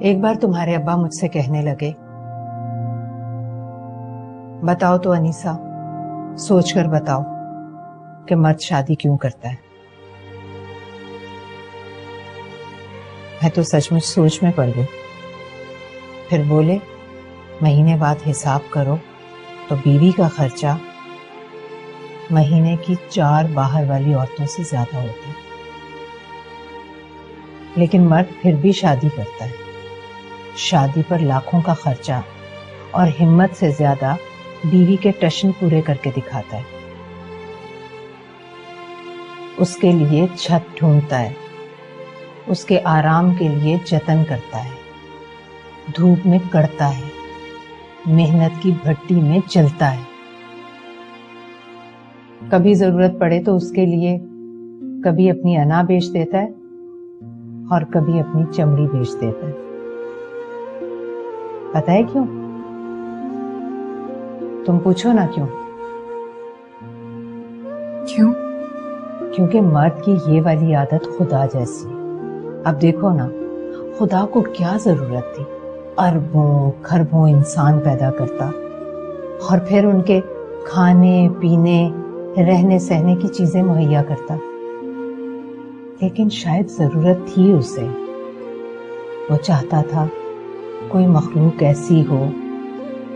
ایک بار تمہارے ابا مجھ سے کہنے لگے، بتاؤ تو انیسہ، سوچ کر بتاؤ کہ مرد شادی کیوں کرتا ہے؟ میں تو سچ مچ سوچ میں پڑ گئی۔ پھر بولے، مہینے بعد حساب کرو تو بیوی کا خرچہ مہینے کی 4 باہر والی عورتوں سے زیادہ ہوتا ہے، لیکن مرد پھر بھی شادی کرتا ہے۔ شادی پر لاکھوں کا خرچہ اور ہمت سے زیادہ بیوی کے ٹشن پورے کر کے دکھاتا ہے۔ اس کے لیے چھت ڈھونڈتا ہے، اس کے آرام کے لیے جتن کرتا ہے، دھوپ میں کڑتا ہے، محنت کی بھٹی میں جلتا ہے۔ کبھی ضرورت پڑے تو اس کے لیے کبھی اپنی انا بیچ دیتا ہے اور کبھی اپنی چمڑی بیچ دیتا ہے۔ پتہ ہے کیوں؟ تم پوچھو نا کیوں؟ کیوں؟ کیونکہ مرد کی یہ والی عادت خدا جیسی ہے۔ اب دیکھو نا، خدا کو کیا ضرورت تھی اربوں کھربوں انسان پیدا کرتا اور پھر ان کے کھانے پینے رہنے سہنے کی چیزیں مہیا کرتا، لیکن شاید ضرورت تھی اسے۔ وہ چاہتا تھا کوئی مخلوق ایسی ہو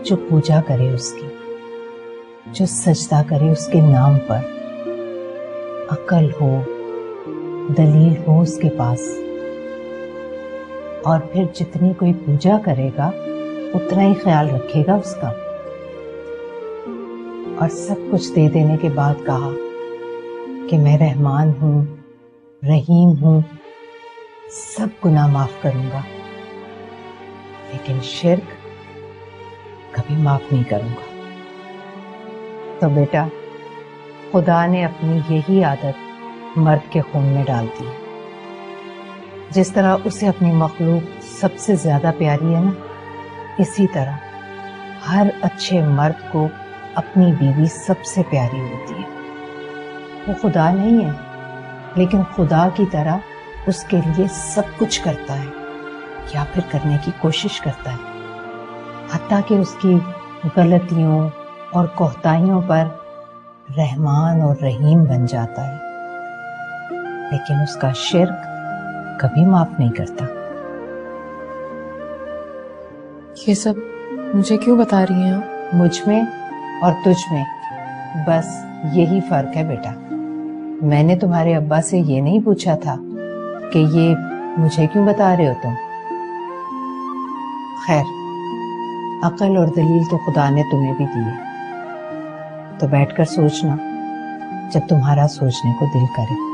جو پوجا کرے اس کی، جو سجدہ کرے اس کے نام پر، عقل ہو، دلیل ہو اس کے پاس، اور پھر جتنی کوئی پوجا کرے گا اتنا ہی خیال رکھے گا اس کا۔ اور سب کچھ دے دینے کے بعد کہا کہ میں رحمان ہوں، رحیم ہوں، سب گناہ معاف کروں گا، لیکن شرک کبھی معاف نہیں کروں گا۔ تو بیٹا، خدا نے اپنی یہی عادت مرد کے خون میں ڈال دی۔ جس طرح اسے اپنی مخلوق سب سے زیادہ پیاری ہے نا، اسی طرح ہر اچھے مرد کو اپنی بیوی سب سے پیاری ہوتی ہے۔ وہ خدا نہیں ہے، لیکن خدا کی طرح اس کے لیے سب کچھ کرتا ہے یا پھر کرنے کی کوشش کرتا ہے، حتیٰ کہ اس کی غلطیوں اور کوتاہیوں پر رحمان اور رحیم بن جاتا ہے، لیکن اس کا شرک کبھی معاف نہیں کرتا۔ یہ سب مجھے کیوں بتا رہی ہیں آپ؟ مجھ میں اور تجھ میں بس یہی فرق ہے بیٹا۔ میں نے تمہارے ابا سے یہ نہیں پوچھا تھا کہ یہ مجھے کیوں بتا رہے ہو تم۔ خیر، عقل اور دلیل تو خدا نے تمہیں بھی دی ہے، تو بیٹھ کر سوچنا جب تمہارا سوچنے کو دل کرے۔